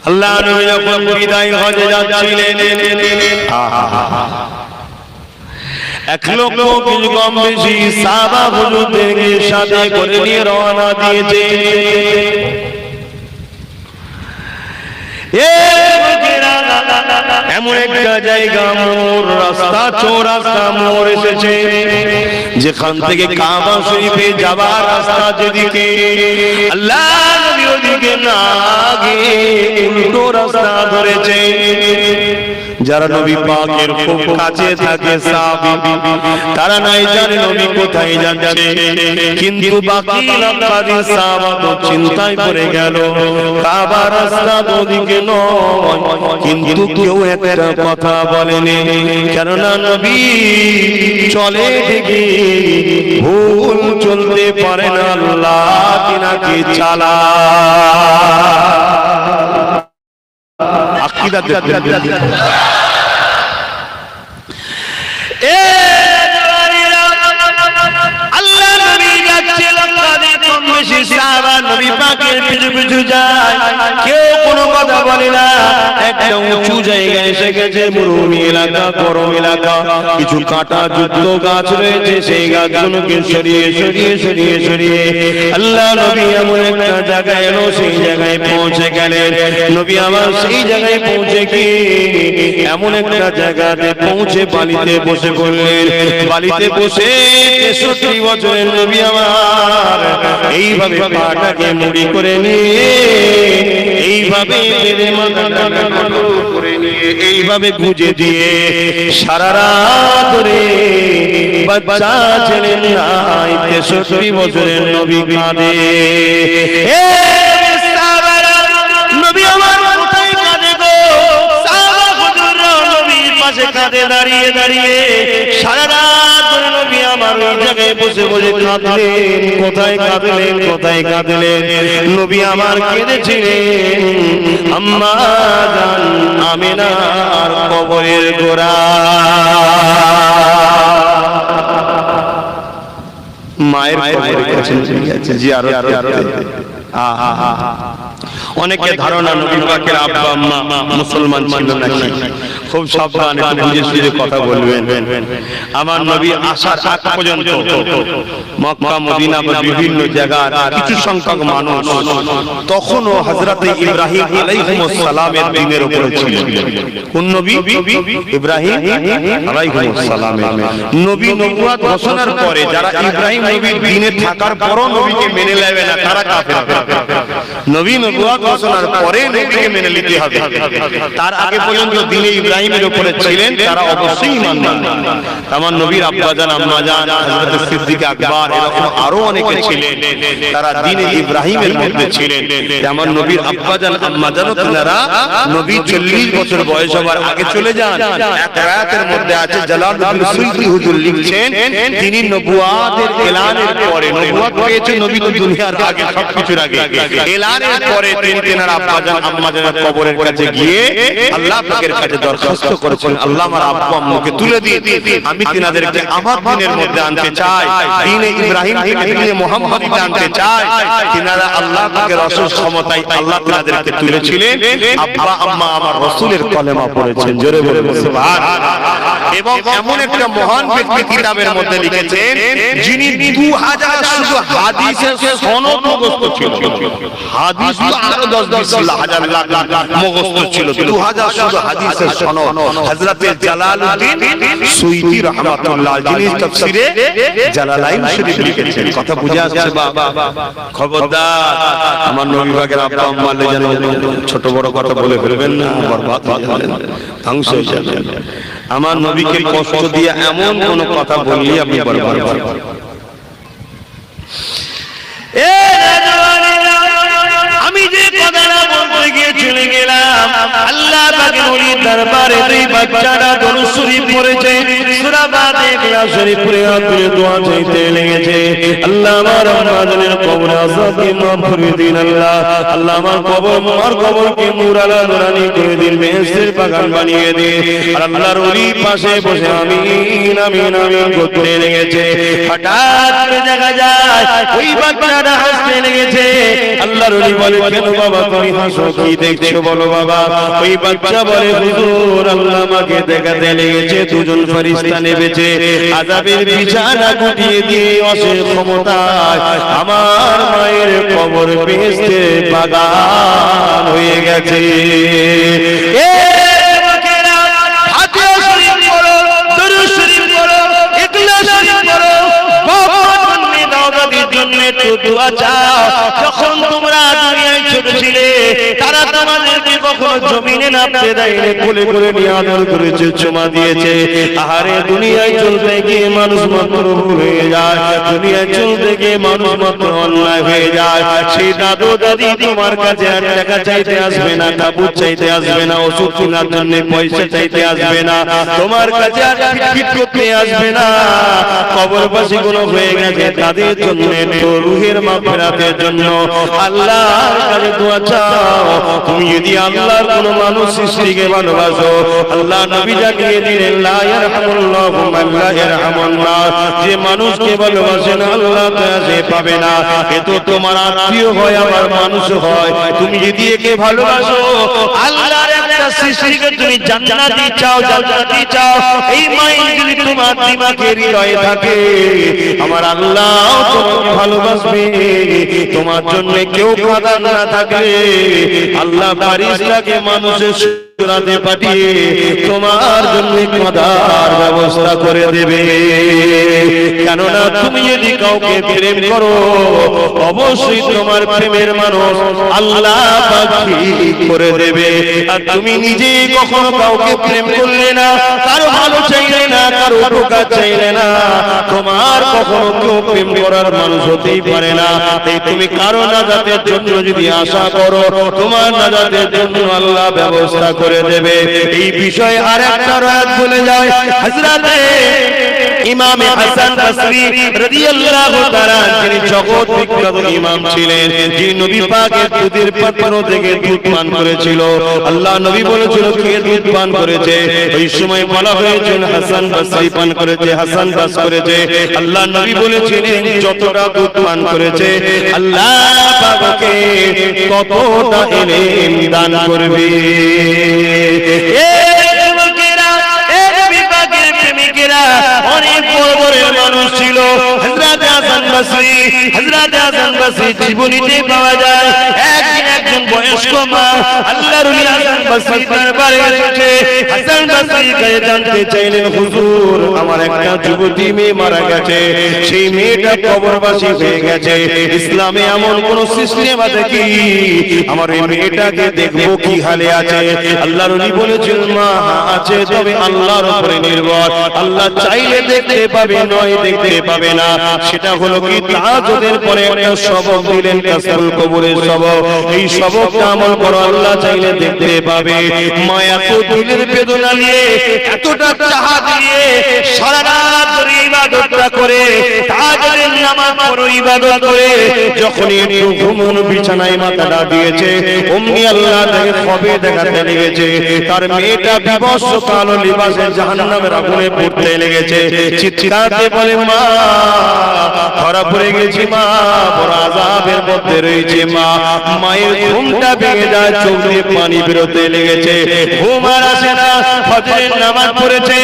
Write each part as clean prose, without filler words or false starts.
আল্লাহ নবী যখন বিদায় হজে যাচ্ছিলেন, এক লক্ষ কিছু কম বেশি সাহাবা হুজুরদেরকে সাথে করে নিয়ে রওনা দিয়েছে। এমন একটা জায়গা মোড়, রাস্তা চৌরাস্তা মোড় এসেছে, যেখান থেকে কাবা শরীফে যাবার রাস্তা যেদিকে, আল্লাহ নবী ওদিকে না গিয়ে উল্টো রাস্তা ধরেছে। যারা নবী পাকের খুব কাছে থাকে সাহাবী, তারা নাই জানে নবী কোথায় যাচ্ছে, কিন্তু বাকি লক্ষাধিক সাহাবা তো চিন্তায় পড়ে গেল, কাবা রাস্তা ওদিকে নয়। কিন্তু কেউ একটা কথা বলেনি, কেননা নবী চলে ঠিকই, ভুল চলতে পারে না, আল্লাহ তিনাকে চালা। আকীদা আল্লাহ নবী যাচ্ছিল, কম বেশি সাহাবা নবী পাকের পিছু পিছু যায়, কেউ কোনো কথা বলে না। একটা উঁচু জায়গায় এসে গেছে, মরুভূমি এলাকা, গরম এলাকা, কিছু কাঁটা যুক্ত গাছ রয়েছে, সেই গাছগুলোকে সরিয়ে সরিয়ে সরিয়ে সরিয়ে আল্লাহ নবী এমন একটা জায়গায় এলো, সেই জায়গায় পৌঁছে গেলেন। নবী আমার সেই জায়গায় পৌঁছে গিয়ে এমন একটা জায়গাতে পৌঁছে বালিতে বসে পড়লেন। বালিতে বসে 63 বছরের নবী আমার এইভাবে পাটাকে মুড়ি করে নিয়ে, এইভাবে করে নিয়ে, এইভাবে গুঁজে দিয়ে সারা রাত ধরে বাচ্চা ছেলে নাই 63 বছরের নবী কাঁদে। নবী আমার কোথায় কাঁদে গো? সাহাবা হুজুররা নবীর পাশে কাঁদে দাঁড়িয়ে দাঁড়িয়ে, সারা রাত ধরে নবী আমার ওই জায়গায় বসে বসে কাঁদলেন। কোথায় কাঁদলেন, কোথায় কাঁদলেন? নবী আমার কেঁদেছিলেন আম্মা জান আমিনার কবরের গোড়া। মায়ের কবরের কাছে জিয়ারত করতে। অনেকে ধারণা নবী পাকের আব্বা আম্মা মুসলমান ছিল নাকি। খুব সাবধান, একটু বুঝে সুঝে কথা বলবেন। আমার নবী আসার আগ পর্যন্ত মক্কা মদিনা বা বিভিন্ন জায়গার কিছু সংখ্যক মানুষ তখনও হযরত ইব্রাহিম আলাইহিস সালামের দ্বীনের উপরে ছিল। কোন নবী? ইব্রাহিম আলাইহিস সালামের। নবী নবুয়ত ঘোষণার পরে যারা ইব্রাহিম নবীর দ্বীনে থাকার পরও নবীকে মেনে নেবে না, তারা কাফের। নবী নবুয়ত ঘোষণার পরে নবীকে মেনে নিতে হবে। তার আগে পর্যন্ত দ্বীনে ইব্রাহিমের উপরে ছিলেন, তারা অবশ্যই মানবেন। আমার নবীর আব্বাজান আম্মাজান হযরত সিদ্দিক আকবর এরকম আরো অনেকে ছিলেন, তারা দ্বীনে ইব্রাহিমের মধ্যে ছিলেন। আমার নবীর আব্বাজান আম্মাজান তারা নবী 40 বছর বয়স হবার আগে চলে যান। এক রায়াতের মধ্যে আছে, জালালউদ্দিন সুয়ুতি হুজুর লিখছেন, তিনি নবুয়তের এলানের পরে, নবুয়ত পেয়েছে নবী তো দুনিয়ার আগে, সবকিছুর আগে, এলানের পরে তিনি তেনার আব্বাজান আম্মাজানের কবরের কাছে গিয়ে আল্লাহ পাকের কাছে দরখাস্ত করেছেন, আল্লাহ আমার আব্বু আম্মুকে তুলে দিন, আমি তিনাদেরকে আমার দ্বীনের মধ্যে আনতে চাই, দ্বীনে ইব্রাহিম থেকে দ্বীনে মুহাম্মদীতে আনতে চাই। তিনারা আল্লাহ পাকের অশেষ ক্ষমতায় আল্লাহ তিনাদেরকে তুলেছিলেন। আব্বা আম্মা আমার রাসূলের কলেমা পড়েছেন, জোরে বলে সুবহানাল্লাহ। এবং এমন একটা মহান ব্যক্তি কিতাবের মধ্যে লিখেছেন, যিনি 2000 শুধু হাদিসের সনদ মুখস্থ ছিল। হাদিস তো আরো 10-20 হাজার লাখ মুখস্থ ছিল, 2000 শুধু হাদিসের সনদ। হযরত জালালউদ্দিন সুয়ুতি রাহমাতুল্লাহ যিনি তাফসীরে জালালাইন শরীফ লিখেছেন। কথা বুঝে আসছে বাবা? খবরদার আমার নবী পাকের আব্বা আম্মালে যেন ছোট বড় কথা বলে ফেলবেন না, বরবাদ হয়ে যাবেন, ধ্বংস হয়ে যাবেন। আমার নবীকে কষ্ট দিয়ে এমন কোন কথা বললে আপনি বরবাদ হবেন। আমি যে কথাটা বলতে গিয়ে চলে গেলাম, আল্লাহ দেখেন ওলির দরবারে দুই বাচ্চারা দরুদ শরীফ পড়েছে, সূরা বাদে ইখলাস শরীফ পড়ে হাত তুলে দোয়া চাইতে লেগেছে। আল্লাহ আমার আম্মাজানের কবরে আযাবকে মাফ করে দিন আল্লাহ। আল্লাহ আমার কবরকে নূরালা নূরানি করে দিন, বেহেশতের বাগান বানিয়ে দিন। আর আল্লাহর ওলির পাশে বসে আমিন আমিন আমিন করতে লেগেছে। হঠাৎ করে দেখা যায় ওই বাচ্চাটা হাসতে লেগেছে। আল্লাহর ওলি বলে, কেন বাবা তুমি হাসো, কি দেখছো বলো বাবা? ওই বাচ্চা বলে, হুজুর আল্লাহ আমাকে দেখাতে লেগেছে দুজন ফেরেশতা নেমেছে, আযাবের বিছানা গুটিয়ে দিয়ে অশেষ ক্ষমতায় আমার মায়ের কবর বেহেশতের বাগান হয়ে গেছে। যখন তোমরা দুনিয়ায় ছোট ছিলে তারা তোমাদেরকে কখনো জমিনে নামতে দেয়নি, কোলে করে নিয়ে আদর করেছে, চুমা দিয়েছে। আহারে দুনিয়ায় চলতে গিয়ে মানুষ মাত্র ভুল হয়ে যায়, দুনিয়ায় চলতে গিয়ে মানুষ মাত্র অন্যায় হয়ে যায়। সেই দাদু দাদি তোমার কাছে আর টাকা চাইতে আসবে না, কাপড় চাইতে আসবে না, ওষুধ কেনার জন্য পয়সা চাইতে আসবে না, তোমার কাছে আর ফিট করতে আসবে না। কবরবাসী গুলো হয়ে গেছে, তাদের জন্য রুহের মাগফিরাতের জন্য আল্লাহর কাছে দোয়া চাও। তুমি যদি আল্লাহর কোন মানুষ সৃষ্টিকে ভালোবাসো, আল্লাহ নবী জানিয়ে দিলেন, লা ইয়ারহামুল্লাহু মান লা ইয়ারহামুন নাস, যে মানুষকে ভালোবাসে না আল্লাহ তাকে পাবে না। এ তো তোমার আত্মীয় হয়, আমার মানুষ হয়। তুমি যদি একে ভালোবাসো, আল্লাহর একটা সৃষ্টিকে তুমি জান্নাতি চাও, জান্নাতি চাও, এই মাইন্ড যদি তোমার দিমাগে হৃদয়ে থাকে, আমার আল্লাহ তোমাকে ভালোবাসবে। তোমার জন্য কেউ কাঁদা না থাকলে আল্লাহ ফারিস্তাকে মানুষের সুরাতে পাঠিয়ে তোমার জন্য কাঁদার ব্যবস্থা করে দেবে। কেননা তুমি যদি কাউকে প্রেম করো, অবশ্যই তোমার প্রেমের মানুষ আল্লাহ পাক ঠিক করে দেবে। আর তুমি নিজে কখনো কাউকে প্রেম করলে না, কারো ভালো চাইলে না, কারো উপকার চাইলে না, তোমার কখনো কেউ প্রেম করার মানুষ হতেই পারে না। তাই তুমি কারো নাজাতের জন্য যদি আশা করো, তোমার নাজাতের জন্য আল্লাহ ব্যবস্থা করে দেবে। এই বিষয়ে আরেকটা রাত বলে যায়, হযরতে ইমাম হাসান বসরি রাদিয়াল্লাহু তাআলা, যিনি জগৎ বিখ্যাত ইমাম ছিলেন, যিনি নবী পাকের দুধের পাত্র থেকে দুধ পান করেছিল। আল্লাহ নবী বলেছিল, কে দুধ পান করেছে? ওই সময় বলা হয়েছিল হাসান বসরি পান করেছে, হাসান পাস করেছে। আল্লাহ নবী বলেছিলেন, যতটা দুধ পান করেছে আল্লাহ পাককে ততটা ইলম দান করবে। অনেক বড় বড় মানুষ ছিল। হযরত হাসান বসরি, হযরত হাসান বসরি জীবনীতে পাওয়া যায়, একজন বয়স্ক মা আল্লাহর ওলি হাসান বসরি দরবারে এসেছে। হাসান বসরি কাছে জানতে চাইলেন, হুজুর আমার একটা যুবতী মেয়ে মারা গেছে, সেই মেয়েটা কবরবাসী হয়ে গেছে, ইসলামে এমন কোন সিস্টেম আছে কি আমার এই মেয়েটাকে দেখবো কি হালে আছে? আল্লাহর ওলি বলেছেন, মা আছে, তবে আল্লাহর উপরে নির্ভর, আল্লাহ চাইলে দেখতে পাবে, নয় দেখতে পাবে না। সেটা হলো কি, তাহাজ্জুদের পরে একটা সবক দিলেন, কাসরুল কবরের সবক। এই সবকটা আমল করো, আল্লাহ চাইলে দেখতে পাবে। মা এত দিলের বেদনা নিয়ে, এতটা চাহা দিয়ে সারা রাত ধরে ইবাদতটা করে, তাহাজ্জুদের নামাজ পড়ো, ইবাদত করে যখনই একটু ঘুমোনো বিছানায় মাথাটা দিয়েছে, অমনি আল্লাহ তাকে খবর দেখাতে লেগেছে, তার মেয়েটা বিবস্ত্র কালো লিবাসে জাহান্নামের আগুনে পড়তে লেগেছে। চিৎকারতে বলে, মা ধরা পড়ে গেছি, মা বড় আযাবের মধ্যে রয়েছে মা। মায়ের ঘুমটা ভেঙে যায়, চোখ দিয়ে পানি বেরোতে লেগেছে, ঘুম আর আসে না। ফজরের নামাজ পড়েছে,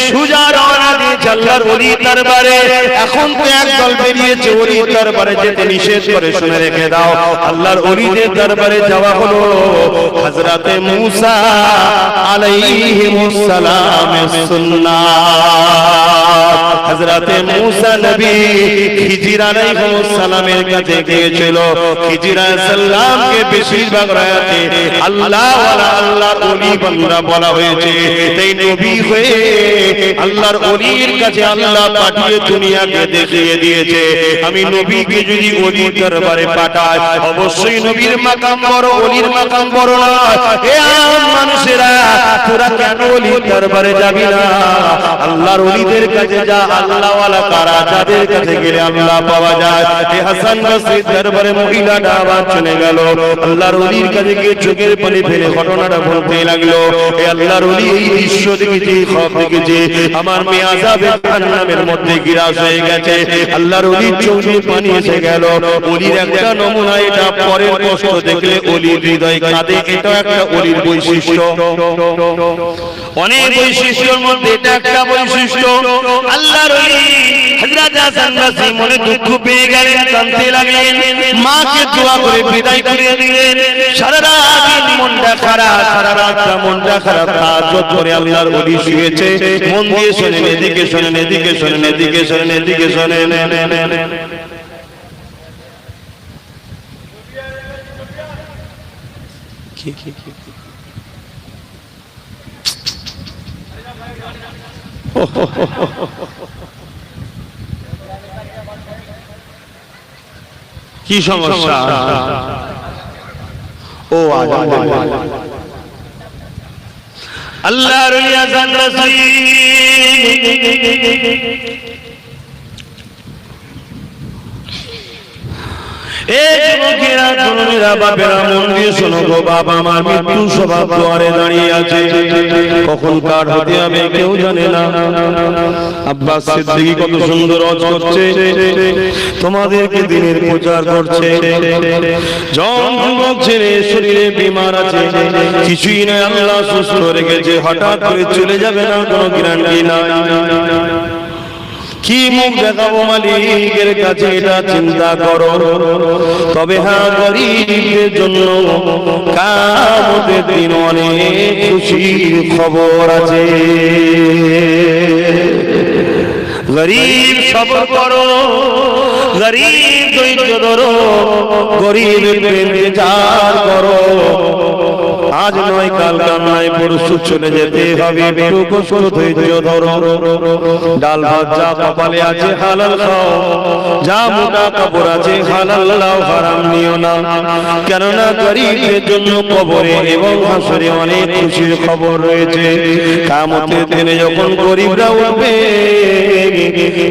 সুজা রওনা দিয়েছে আল্লাহর ওলির দরবারে। এখন তো একদল বেরিয়েছে ওলির দরবারে যেতে নিষেধ করে, শুনে রেখে দাও, আল্লাহর ওলিদের দরবারে যাওয়া হলো হযরতে মূসা আলাইহিস সালামের সুন্নাত। হযরতে মুসা নবী খিজির আলাইহিস সালামের কাছে গিয়েছিল। খিজির আলাইহিস সালামকে বেশিরভাগ রায়াতে আল্লাহ ওয়ালা আল্লাহর ওলি বান্দা বলা হয়েছে। এই নবী হয়ে আল্লাহর ওলির কাছে আল্লাহ পাঠিয়ে দুনিয়াকে দেখিয়ে দিয়েছে আমি নবীকে যদি ওলির দরবারে পাঠাই অবশ্যই নবীর মাকাম বড়, ওলির মাকাম বড় না। হে আম মানুষেরা, তোরা কেন ওলির দরবারে যাবি না? আল্লাহর ওলিদের কাছে যা। আল্লাহ ওয়ালা কারা? যাদের কাছে গেলে আল্লাহ পাওয়া যায়। হে হাসান বসরির দরবারে মহিলাটা আবার চলে গেল। আল্লাহর ওলির কাছে গিয়ে চোখের পানি ফেলে ঘটনাটা বলতে লাগলো। হে আল্লাহর ওলি, এই দৃশ্য দেখেছি, খব দেখেছি, আমার মেয়ে আযাবে জাহান্নামের মধ্যে গিরাস হয়ে গেছে। আল্লাহর ওলির চোখে পানি এসে গেল। ওলির একটা নমুনা এটা, পরের কষ্ট দেখলে ওলির হৃদয় কাঁদে। এটা একটা ওলির বৈশিষ্ট্য। অনেক বৈশিষ্ট্যের মধ্যে এটা একটা বৈশিষ্ট্য। আল্লাহর ওলি হযরত হাসান বসরি মনে দুঃখ পেয়ে গেলেন, কাঁদতে লাগলেন, মাকে দোয়া করে বিদায় করে দিলেন। সারা রাত মনটা খারাপ, সারা রাত মনটা খারাপ। তাহাজ্জুদ করে আল্লাহর ওলি শুয়েছে। মন দিয়ে শোনেন, এদিকে শোনেন, এদিকে শোনেন, এদিকে শোনেন, এদিকে শোনেন। কি সমস্যা? ও আল্লাহর ওলি হাসান বসরি কখন কার হতে হবে কেউ জানে না। আব্বাস সিদ্দিকী কত সুন্দর ওয়াজ করছে, তোমাদেরকে দিনের প্রচার করছে। যুবক ছেলে শরীরে বিমার আছে, কিছুই নাই, আল্লাহ সুস্থ রেখেছে, হঠাৎ করে চলে যাবে না, কোনো গ্যারান্টি নাই। কি মুখ দেখাবো মালিকের কাছে, এটা চিন্তা করো। তবে হ্যাঁ, গরিবদের জন্য কিয়ামতের দিন অনেক খুশির খবর আছে। গরিব সবর করো, গরিব ধৈর্য ধরো, গরিবের ইন্তজার করো। আজ নয় কাল, কাল নয় পরশু চলে যেতে হবে, একটু কষ্ট ধৈর্য ধরো। ডাল ভাত যা কপালে আছে হালাল খাও, যা মোটা কাপড় আছে হালাল লাও, হারাম নিও না। কেননা গরিবদের জন্য কবরে এবং হাসরে অনেক খুশির খবর রয়েছে। কিয়ামতের দিনে যখন গরিবরা উঠবে,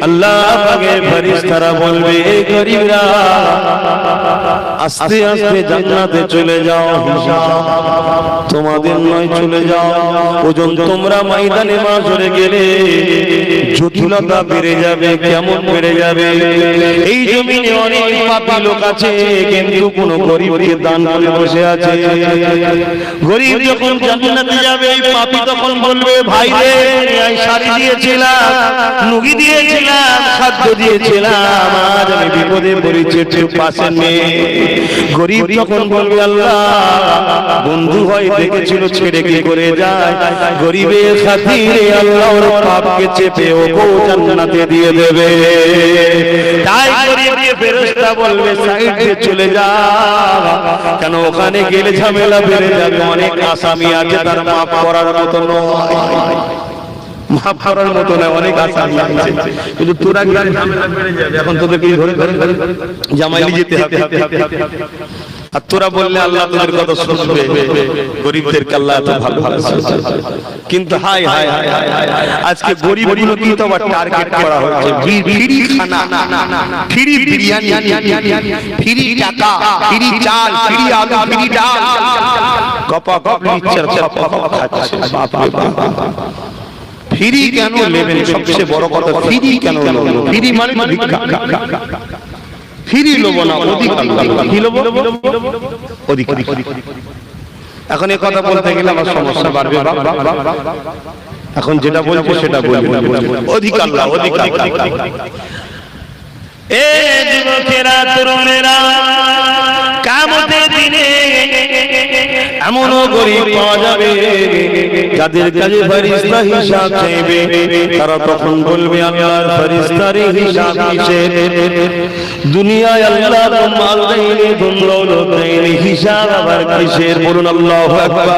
আল্লাহ পাকের ফেরেশতারা বলবে, এই গরিবরা আস্তে আস্তে জান্নাতে চলে যাও, হিসাব তোমাদের নয়, চলে যাও। ওজন তোমরা ময়দানে মাঝরে গেলে জটিলতা বেড়ে যাবে। কেমন বেড়ে যাবে? এই জমিনে অনেক পাপী লোক আছে, কিন্তু কোন গরিবকে দান করে বসে আছে। গরিব যখন জান্নাতে যাবে, এই পাপী তখন বলবে, ভাই রে, আমি শাড়ি দিয়েছিলাম, নুগি দিয়েছিলাম, খাদ্য দিয়েছিলাম, আজ আমি বিপদে পড়েছি, একটু পাশে নেই। গরিব যখন বলবে, আল্লাহ বন্ধু হয় দেখেছিল, ছেড়ে কি করে যায়? গরিবের খাতিরে আল্লাহর পাপকে চেপে ওকে জান্নাতে দিয়ে দেবে। তাই গরিবকে ফেরেশতা বলবে, সাইডে চলে যা, কেন ওখানে গেলে ঝামেলা বেড়ে যাবে। অনেক আসামি আছে, তার মাফ করার মতো নয়, মাফ করার মতো নয়, অনেক আসামি আছে, কিন্তু তোরা গেলে ঝামেলা বেড়ে যাবে। এখন তোদেরকে ধরে ধরে জামাইলি যেতে হবে। আর তোরা বললে আল্লাহ তোদের কথা শুনবে। গরিবদেরকে আল্লাহ এত ভালোবাসে, কিন্তু হায় হায় আজকে গরিবগুলো কি তো আবার টার্গেট করা হচ্ছে। ফ্রি খানা, ফ্রি বিরিয়ানি, ফ্রি টাকা, ফ্রি চাল, ফ্রি আলু, ফ্রি ডাল, কপা কপ লিচার কপা কপ খাচ্ছে। বাপ রে বাপ, ফ্রি কেন নেবেন? সবচেয়ে বড় কথা, ফ্রি কেন নেবেন? ফ্রি মানে ভিক্ষা। ফিরি লোব না, অধিকার। কি লোব? অধিকার। এখন এই কথা বলতে গেলে আমার সমস্যা বাড়বে। এখন যেটা বলবো সেটা বলবো, অধিকার না, অধিকার। এ যুবকেরা, তরুণেরা, কিয়ামতের দিনে এমনও গরীব পাওয়া যাবে যাদের কাছে ফেরেশতা হিসাব চাইবে, তারা তখন বলবে আল্লাহর ফেরেশতারে হিসাব কিসের? দুনিয়ায় আল্লাহ তো মাল দেয়নি, ধন দৌলত দেয়নি, হিসাব আবার কিসের? বলুন আল্লাহু আকবার।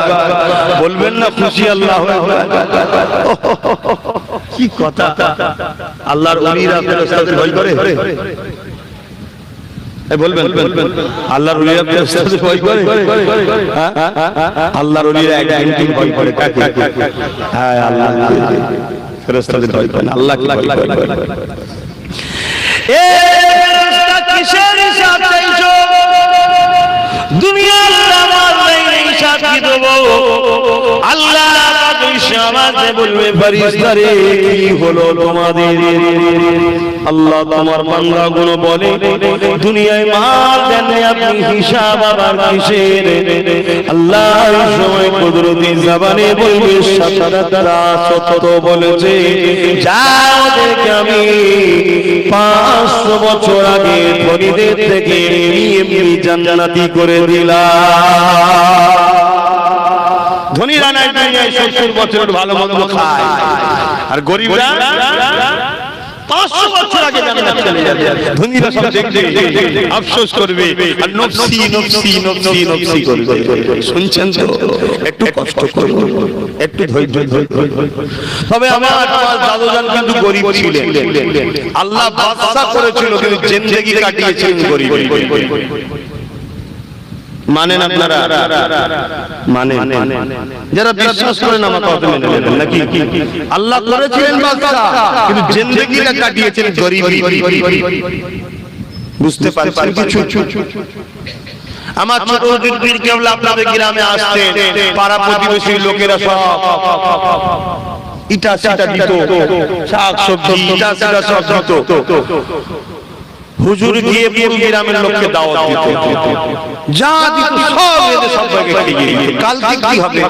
বলবেন না খুশি আল্লাহু আকবার? কি কথা! আল্লাহর ওলিরা ফেরেশতাদের ভয় করে? বলবেন আল্লাহর ওলিরা ফেরেশতাদের ভয় করে? আল্লাহর ওলিরা একদিন ভয় করে কাকে? হ্যাঁ, আল্লাহ ফেরেশতাদের ভয় করে, আল্লাহকে ভয় করে। এ ফেরেশতা কিসের হিসাব চাইছো? দুনিয়ার আমার হিসাব কি দেব? আল্লাহ আমাকে বলবে ফেরেশতারে কি হলো তোমাদের? আল্লাহ তোমার বান্দাগুলো বলে দুনিয়ায় মাল দেন আপনি, হিসাব আবার কিসের? আল্লাহ সময় কুদরতি জবানে বলবে তারা সত্য বলেছে, যাও ওদেরকে আমি 500 বছর আগে ধনীদের থেকে এমনি জান্নাতি করে দিলাম। ধনীরা নাই দুনিয়ায় 70 বছরের ভালো মন্দ খায়, আর গরিবরা 500 বছর আগে জান্নাত চলে যাবে। ধনীরা সব দেখবে আফসোস করবে আর নফসি নফসি নফসি নফসি করবে। শুনছেন তো? একটু কষ্ট করুন, একটু ধৈর্য ধরুন। তবে আমার দাদুজান কিন্তু গরিব ছিলেন, আল্লাহ বাদশা করেছিল কিন্তু জিন্দেগি কাটিয়েছেন গরিব। মানেন আপনারা? মানেন? যারা বিশ্বাস করেন আমার কথা মেনে নেবেন নাকি? আল্লাহ করেছিলেন বাদশা কিন্তু জিন্দেগিটা কাটিয়েছেন গরিবই। বুঝতে পারছেন কিছু? আমার ছোট পীর কেবলা আপনাদের গ্রামে আসতেন, পাড়া প্রতিবেশী লোকেরা সব ইটা সিটা দিত, শাক সবজি ইটা সিটা সব দিত। হুজুর গিয়ে পুরো গ্রামের লোককে দাওয়াত দিত, যা দিত সব এদের সবাইকে খাইয়ে দিত। কালকে কি হবে?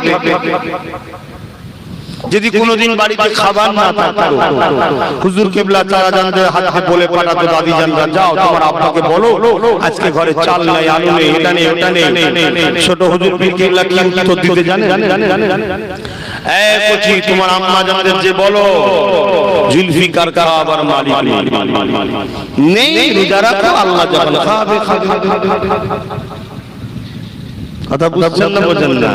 যদি কোনোদিন বাড়িতে খাবার না থাকতো, হুজুর কেবলা চারা জানদের হাতে বলে পাঠাতো, দাদি জানরা যাও তোমার আব্বাকে বলো আজকে ঘরে চাল নাই, আলু নেই, এটা নেই, ওটা নেই। ছোট হুজুর পীর কেবলা কি উত্তর দিতে জানে? এই কচি তোমার আম্মা জানদের যে বলো জুলফিকার খাবার মালিক নেই, রোজা রাখো, আল্লাহ যখন খাবে খাবে। কথা বুঝছেন না? বোঝেন না?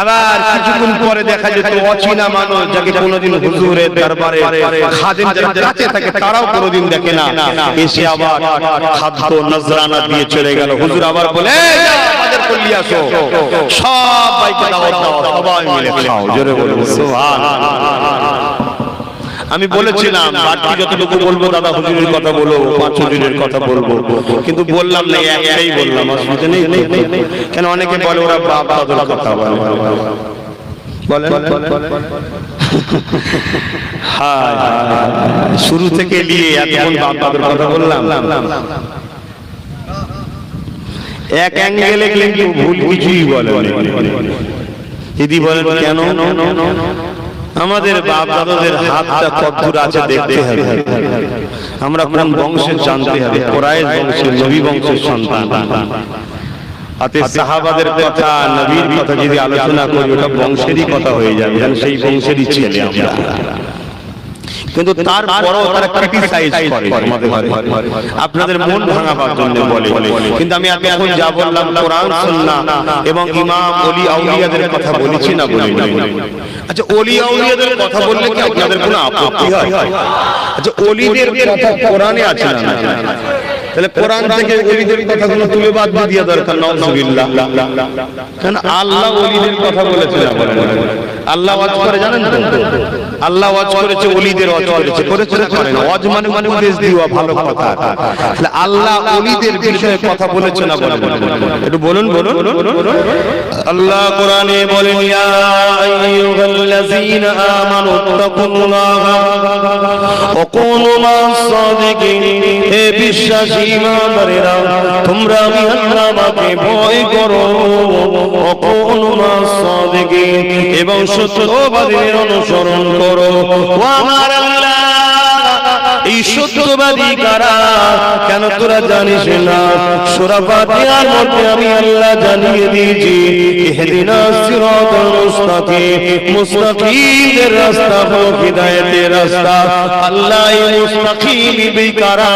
আবার কিছুক্ষণ পরে দেখা যেত অচেনা মানুষ যাকে কোনোদিন হুজুরের দরবারে খাদেম যারা কাছে থাকে তারাও কোনোদিন দেখে না, এসে আবার খাদ্য নজরানা দিয়ে চলে গেল। হুজুর আবার বলে আমাদের পল্লী আসো, সবাইকে দাওয়াত দাও, সবাই মিলে খাও। জোরে বলুন সুবহানাল্লাহ। আমি বলেছিলাম বাড়তি যতটুকু বলবো দাদা হুজুরের কথা বলো, 5 হুজুরের কথা বলবো, কিন্তু বললাম না, একটাই বললাম। অসুবিধা নেই? কেন অনেকে বলে ওরা বাপ দাদার কথা বলে, হ্যাঁ শুরু থেকে নিয়ে এতক্ষণ বাপ দাদার কথা বললাম। এক অ্যাঙ্গেলে কিন্তু ভুল কিছুই বলে। দিদি বলেন কেন? আমাদের বাপ দাদাদের হাতটা কতদূর আছে দেখতে হবে, আমরা কোন বংশের জানতে হবে। কুরাইশ বংশের, নবী বংশের সন্তান। আতে সাহাবাদের কথা, নবীর কথা যদি আলোচনা করি ওটা বংশেরই কথা হয়ে যাবে, সেই বংশেরই ছেলে আমরা। কিন্তু তারপরও তারা ক্রিটিসাইজ করে আমাদের, আপনাদের মন ভাঙাবার জন্য বলে। কিন্তু আমি এখন যা বললাম কোরআন সুন্নাহ এবং ইমাম ওলি আউলিয়াদের কথা বলেছি না বলিনি? আচ্ছা, ওলি আউলিয়াদের কথা বললে কি আপনাদের কোনো আপত্তি হয়? আচ্ছা, ওলিদের কথা কোরআনে আছে না? তাহলে কোরআন থেকে ওলিদের কথাগুলো তুলে বাদ দিয়ে দরকার। নাউজুবিল্লাহ। কেন আল্লাহ ওলিদের কথা বলেছেন? আল্লাহ ওয়াজ করে জানেন তো? আল্লাহ ওয়াজ করেছে, ওলিদের ওয়াজ করেছে। করেছে না করে না? ওয়াজ মানে উপদেশ দেওয়া, ভালো কথা। তাহলে আল্লাহ ওলিদের বিষয়ে কথা বলেছে না বলেন? একটু বলুন বলুন। আল্লাহ কোরআনে বলেন ইয়া আইয়ুহাল্লাযীনা আমানু তাকুল্লাহা ওয়া কুনু মা'আস সাদিকিন। হে বিশ্বাসী ঈমানদারেরা, তোমরা আমি আল্লাহকে ভয় করো। ওয়া কুনু মা'আস সাদিকিন, এবং সত্যবাদীদের অনুসরণ করো। ও আমার আল্লাহ, এই এই সত্যবাদী কারা? কেন তোরা জানিস না? সূরা ফাতিহার মধ্যে আমি আল্লাহ জানিয়ে দিয়েছি, ইহদিনাস সিরাতাল মুস্তাকিম, মুস্তাকিমের রাস্তা হলো হিদায়াতের রাস্তা। আল্লাহ এই মুস্তাকিম বিকারা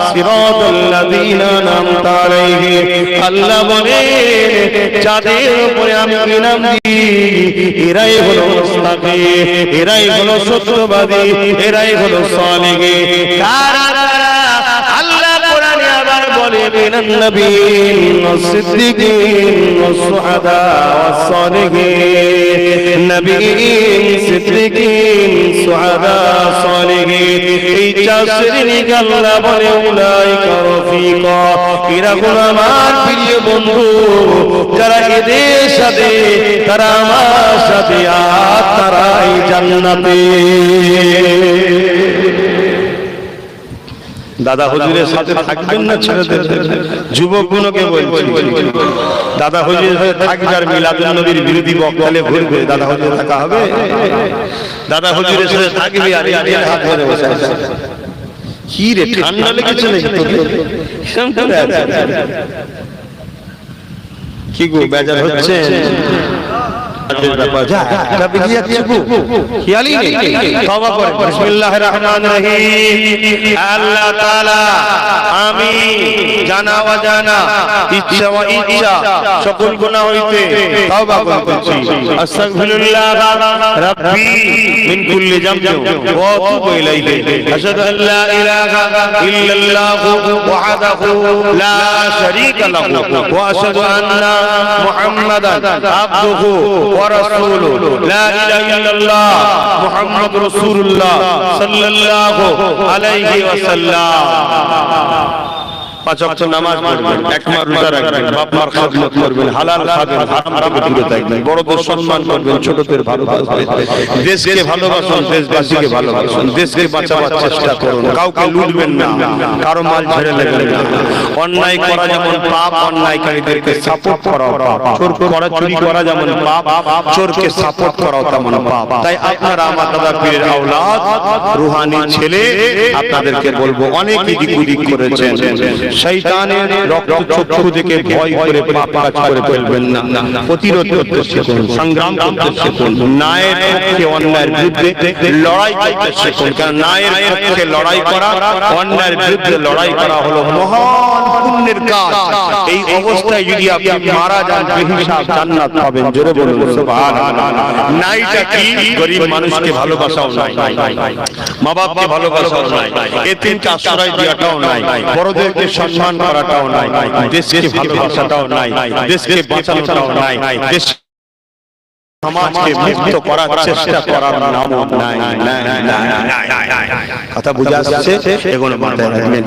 সিরাতাল লাযিনা আন'আমতা আলাইহিম, আল্লাহ বলে যাদের উপরে আমি ইনাম দিই এরাই হলো মুস্তাকিম, এরাই হলো সত্যবাদী, এরাই হলো সালেহীন। কারা? আল্লাহ কোরআনে আবার বলে মিনান নবিয়্যিন ওয়াস সিদ্দিকিন ওয়াস শুহাদা ওয়াস সালিহিন, নবিয়্যিন, সিদ্দিকিন, শুহাদা, সালিহিন, এই চার শ্রেণীকে আল্লাহ বলে উলাইকা রফিকা, এরা হলো আমার প্রিয় বন্ধু, যারা এদের সাথে, তারা আমার সাথে, আর তারাই জান্নাতে। দাদা হুজুরের সাথে থাকবেন না ছেড়ে দেবেন? যুবকগুলোকে বলছি, দাদা হুজুরের সাথে থাকবে আর মিলাদুন নবীর বিরোধী বক্তব্যে ঘুরবে, দাদা হুজুর থাকা হবে? দাদা হুজুরের সাথে থাকবে আর এই হাত ধরে বসে আছে। কি রে, ঠান্ডা লেগেছে নাকি তোকে? কি গো, বেজার হচ্ছে? আল্লাহ তাআলা আমি জানা অজানা, ইচ্ছা ও ইচ্ছা সকল গুনাহ হইতে তওবা করতেছি। আস্তাগফিরুল্লাহ রাব্বি মিন কুল্লি যামবি ওয়া আতুবু ইলাইহি। আশহাদু আল লা ইলাহা ইল্লাল্লাহু ওয়াহদাহু লা শারীকা লাহু ওয়া আশহাদু আন্না মুহাম্মাদান আবদুহু ওয়া রাসূলুহু লা ইলাহা ইল্লাল্লাহ মুহাম্মাদুর রাসূলুল্লাহ সাল্লাল্লাহু আলাইহি ওয়াসাল্লাম। পাঁচ ওয়াক্ত নামাজ পড়বেন, এক মাস রোজা রাখবেন, বাপ মার খেদমত করবেন, হালাল খাবেন, হারাম থেকে দূরে থাকবেন, বড়দের সম্মান করবেন, ছোটদের ভালোবাসবেন, দেশকে ভালোবাসুন, দেশবাসীকে ভালোবাসুন, দেশকে বাঁচাবার চেষ্টা করুন, কাউকে লুটবেন না, কারো মাল ছেড়ে নেবেন না। অন্যায় করা যেমন পাপ, অন্যায়কারীদেরকে সাপোর্ট করা পাপ, চুরি করা যেমন পাপ, চোরকে সাপোর্ট করাও তেমন পাপ। তাই আপনারা আমার দাদা পীরের আওলাদ, রুহানি ছেলে, আপনাদেরকে বলবো অনেক দিক উদিক করেছেন, শয়তানের রক্তচক্ষু থেকে ভয় করে পাপ কাজ করে ফেলবেন না, প্রতিরোধ করতে শিখুন, সংগ্রাম করতে শিখুন, ন্যায়ের পক্ষে অন্যায়ের বিরুদ্ধে লড়াই করতে শিখুন। কারণ ন্যায়ের পক্ষে লড়াই করা, অন্যায়ের বিরুদ্ধে লড়াই করা হলো মহান পুণ্যের কাজ। এই অবস্থায় যদি আপনি মারা যান বেহিসাব জান্নাত পাবেন। জোরে বলুন সুবহানাল্লাহ। নাইটা কি? গরীব মানুষকে ভালোবাসাও নাই, মা বাপকে ভালোবাসাও নাই, এতিমকে আশ্রয় দেওয়াটাও নাই, বড়দেরকে সম্মান করাটাও নাই, দেশকে ভালোবাসাটাও নাই, দেশকে বাঁচানোটাও নাই, দেশ সমাজকে মুক্ত করার চেষ্টা করার নামও নাই। কথা বুঝা আসছে? এগুলো মাথায় রাখবেন।